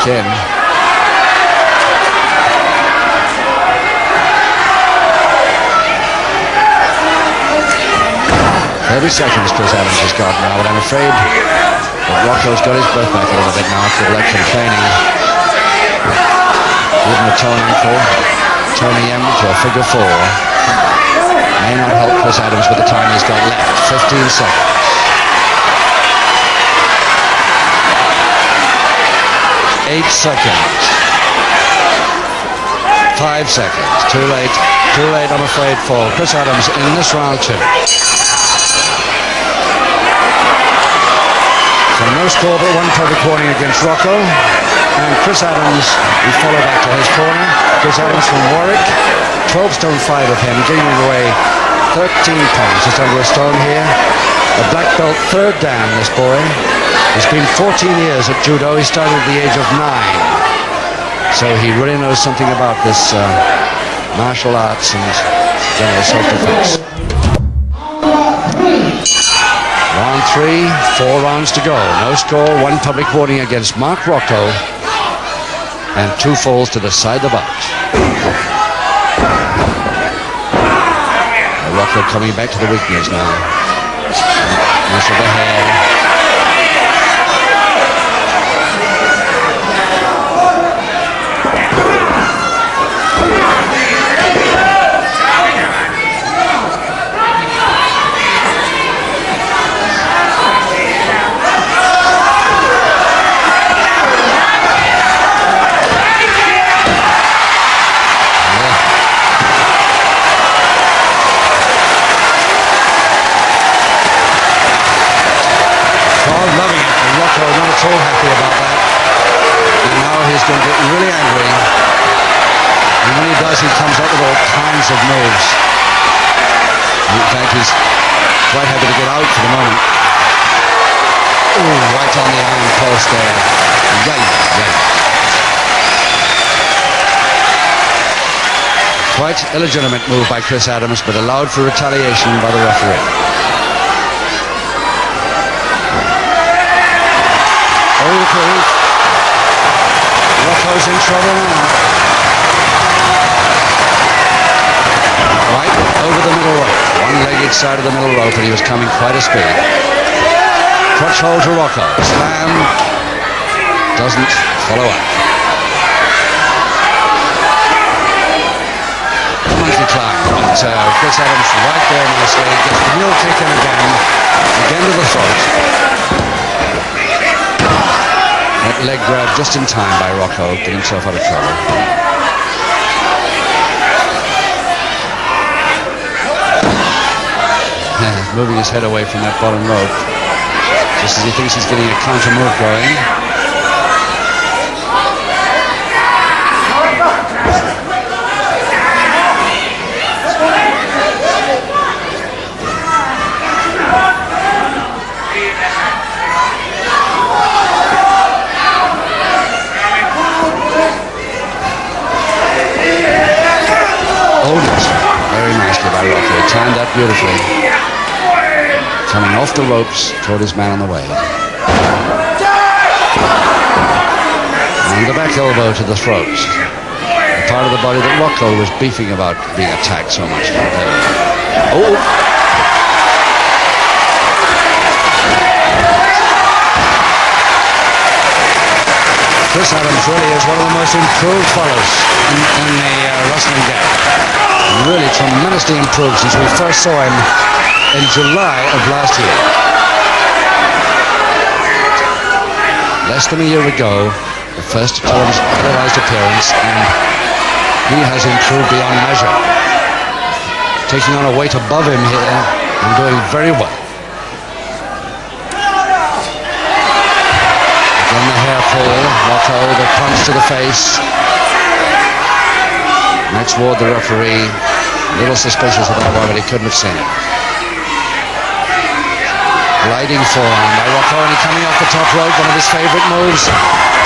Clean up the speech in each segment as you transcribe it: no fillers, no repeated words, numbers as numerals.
in. 30 seconds Chris Adams has got now, but I'm afraid that Rocco's got his breath back a little bit now after election training. Given a toe ankle, turning him to a figure 4. May not help Chris Adams with the time he's got left. 15 seconds. 8 seconds. 5 seconds. Too late. Too late, I'm afraid, for Chris Adams in this round 2. So no score but 1 public warning against Rocco. And Chris Adams, we follow back to his corner. Chris Adams from Warwick. 12 stone 5 of him, gaining away 13 pounds, just under a stone here. A black belt, 3rd dan, this boy. He's been 14 years at judo. He started at the age of 9. So he really knows something about this martial arts and general self-defense. Round 3, 4 rounds to go. No score, 1 public warning against Mark Rocco, and 2 falls to decide the bout. Rocco coming back to the weakness now. Nice of the hair. So happy about that, and now he's going to get really angry, and when he does, he comes up with all kinds of moves. In fact, he's quite happy to get out for the moment. Ooh, right on the iron post there. Quite illegitimate move by Chris Adams, but allowed for retaliation by the referee. Rocco's in trouble now. Right over the middle rope. One leg each side of the middle rope, and he was coming quite a speed. Crutch hold to Rocco. Slam. Doesn't follow up. Monkey climb. But Chris Adams right there nicely. Gets the heel kick in again. Again to the throat. That leg grab just in time by Rocco, get himself out of trouble. Moving his head away from that bottom rope, just as he thinks he's getting a counter move going. Timed that beautifully. Coming off the ropes toward his man on the way. And the back elbow to the throat. The part of the body that Rocco was beefing about being attacked so much. Oh! Chris Adams really is one of the most improved fellows in the wrestling game. Really tremendously improved since we first saw him in July of last year. Less than a year ago, the first Adams televised appearance, and he has improved beyond measure. Taking on a weight above him here and doing very well. Again the hair pull, Rocco, the punch to the face. Next ward, the referee, a little suspicious of that one, but he couldn't have seen it. Gliding forearm by Rocco, and he coming off the top rope, one of his favorite moves,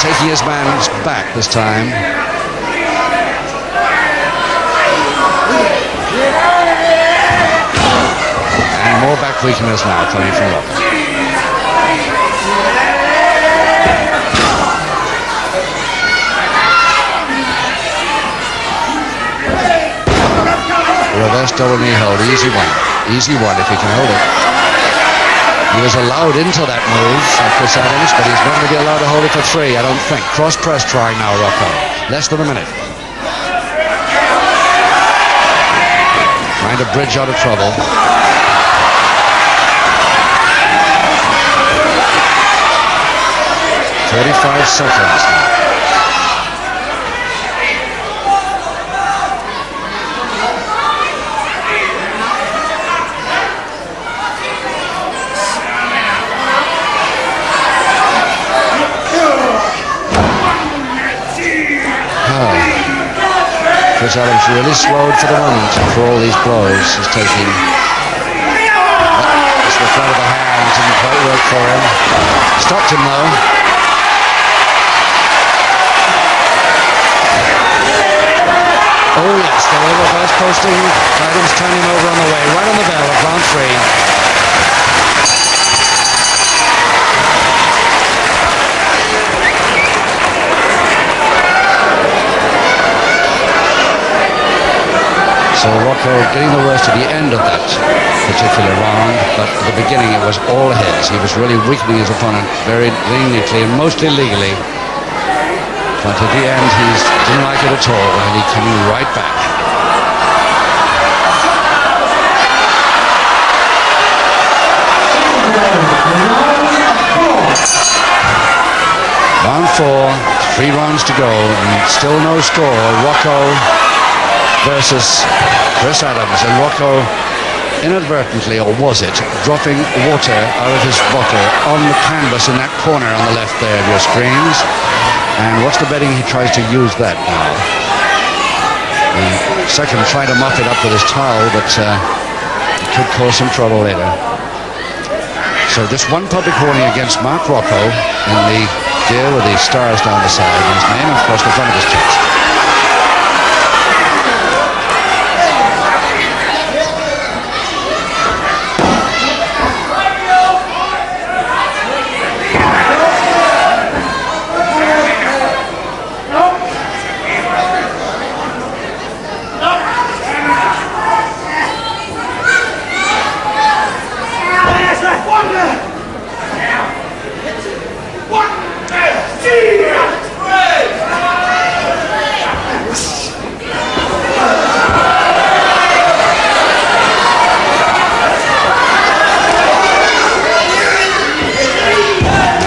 taking his man's back this time. And more back weakness now coming from Rocco. reverse double knee hold. Easy one. Easy one if he can hold it. He was allowed into that move, Chris Adams, but he's not going to be allowed to hold it for 3, I don't think. Cross press trying now, Rocco. Less than a minute. Trying to bridge out of trouble. "35 seconds now. Chris Adams really slowed for the moment for all these blows he's taking. It's the front of the hand, didn't quite work for him. Stopped him though. Oh yes, the reverse posting. Adams turning over on the way, right on the bell of round 3. So Rocco getting the worst at the end of that particular round, but at the beginning it was all his. He was really weakening his opponent very leniently and mostly legally. But at the end he didn't like it at all, and he came right back. Round 4, 3 rounds to go, and still no score. Rocco versus Chris Adams, and Rocco inadvertently, or was it, dropping water out of his bottle on the canvas in that corner on the left there of your screens. And what's the betting he tries to use that now? The second trying to mop it up with his towel, but it could cause some trouble later. So just one public warning against Mark Rocco in the gear with the stars down the side of his name and across the front of his chest.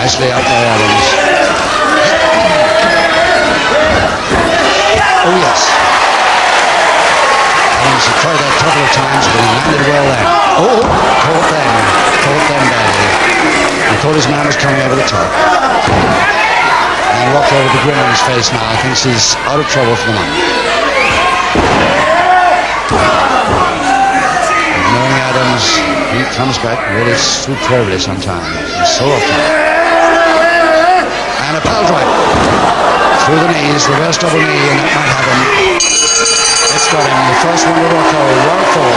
Nicely out there, Adams. Oh yes. Adams had tried that a couple of times, but he landed well then. Oh, caught them badly. He thought his man was coming over the top. And Rocco with the grin on his face now thinks he's out of trouble for the moment. Knowing Adams, he comes back really superbly sometimes, and so often. And a pile driver through the knees, reverse double knee, and that might have him. It's got him. The first one to Rocco, round 4.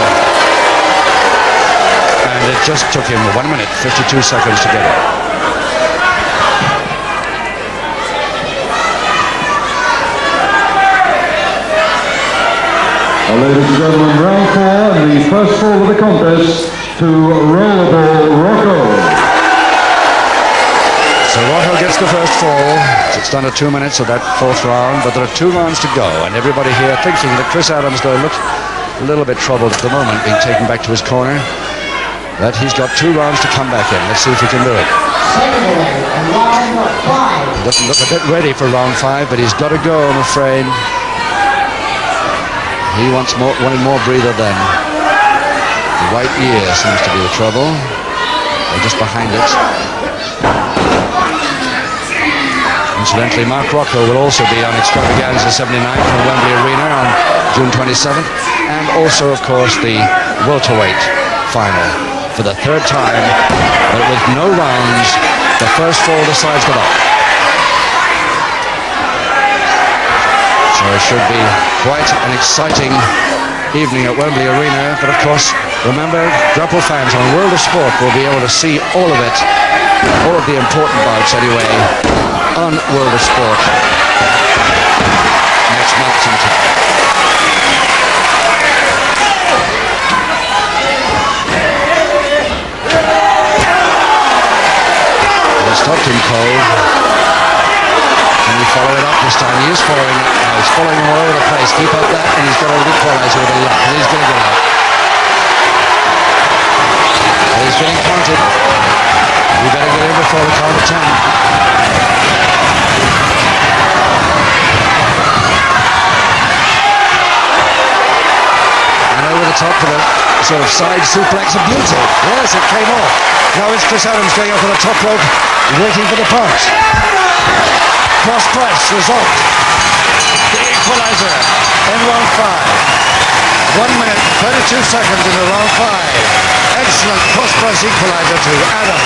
And it just took him 1 minute, 52 seconds to get it. Well, ladies and gentlemen, round 4 and the first fall of the contest to Rollerball Rocco. So Rocco gets the first fall. It's under 2 minutes of that 4th round, but there are 2 rounds to go, and everybody here thinking that Chris Adams, though, looks a little bit troubled at the moment, being taken back to his corner. But he's got 2 rounds to come back in. Let's see if he can do it. Doesn't look a bit ready for round 5, but he's got to go, I'm afraid. He wanted more breather than. The right ear seems to be the trouble. Or just behind it. Incidentally, Mark Rocco will also be on Extravaganza 79 from Wembley Arena on June 27th, and also, of course, the welterweight final for the 3rd time, but with no rounds. The first fall decides the lot. So it should be quite an exciting evening at Wembley Arena, but of course, remember, grapple fans on World of Sport will be able to see all of it, all of the important bouts anyway, on World of Sport next month sometime. time. He is following it now. He's following him all over the place. Keep up that, and he's got a little equaliser with a lock. He's going to get out. And he's getting counted. We better get in before the count of 10. Over the top for the sort of side suplex of beauty. Yes, it came off. Now it's Chris Adams going up on the top rope, waiting for the punch. Cross press, result. The equalizer in round 5. 1 minute, 32 seconds into round 5. Excellent cross press equalizer to Adams.